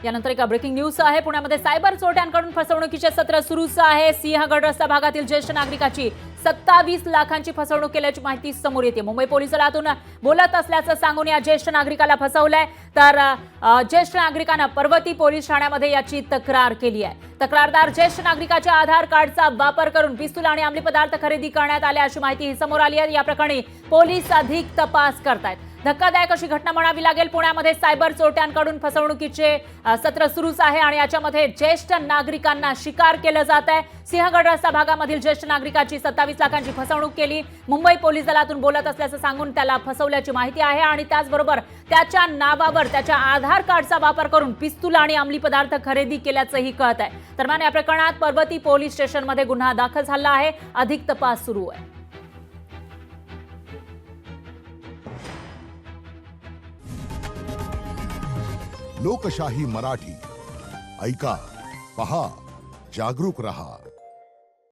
यानंतर एक breaking news आहे। पुण्यामध्ये सायबर चोरट्यांकडून फसवणुकीचे सत्र सुरूच आहे। सिंहगड रस्ता भागातील ज्येष्ठ नागरिकाची 27 लाखांची फसवणूक केल्याची माहिती समोर येते। मुंबई पोलीस दलातून बोलत असल्याचं सांगून या ज्येष्ठ नागरिकाला फसवलंय। तर ज्येष्ठ नागरिकानं पर्वती पोलीस ठाण्यामध्ये याची तक्रार केली आहे। तक्रारदार ज्येष्ठ नागरिकाच्या आधार कार्डचा वापर करून पिस्तूल आणि अंमली पदार्थ खरेदी करण्यात आल्या अशी माहिती समोर आली आहे। या प्रकरणी पोलीस अधिक तपास करतायत। धक्कादायक अशी घटना म्हणावी लागेल। पुण्यामध्ये सायबर चोरट्यांकडून फसवणुकीचे सत्र सुरूच आहे आणि याच्यामध्ये ज्येष्ठ नागरिकांना शिकार केलं जात आहे। सिंहगड रस्ता भागामधील ज्येष्ठ नागरिकाची 27 लाखांची फसवणूक केली। मुंबई पोलीस दलातून बोलत असल्याचं सांगून त्याला फसवल्याची माहिती आहे आणि त्याचबरोबर त्याच्या नावावर त्याच्या आधार कार्डचा वापर करून पिस्तूल आणि अंमली पदार्थ खरेदी केल्याचंही कळत आहे। दरम्यान या प्रकरणात पर्वती पोलीस स्टेशनमध्ये गुन्हा दाखल झाला आहे। अधिक तपास सुरू आहे। लोकशाही मराठी ऐका, पहा, जागरूक रहा।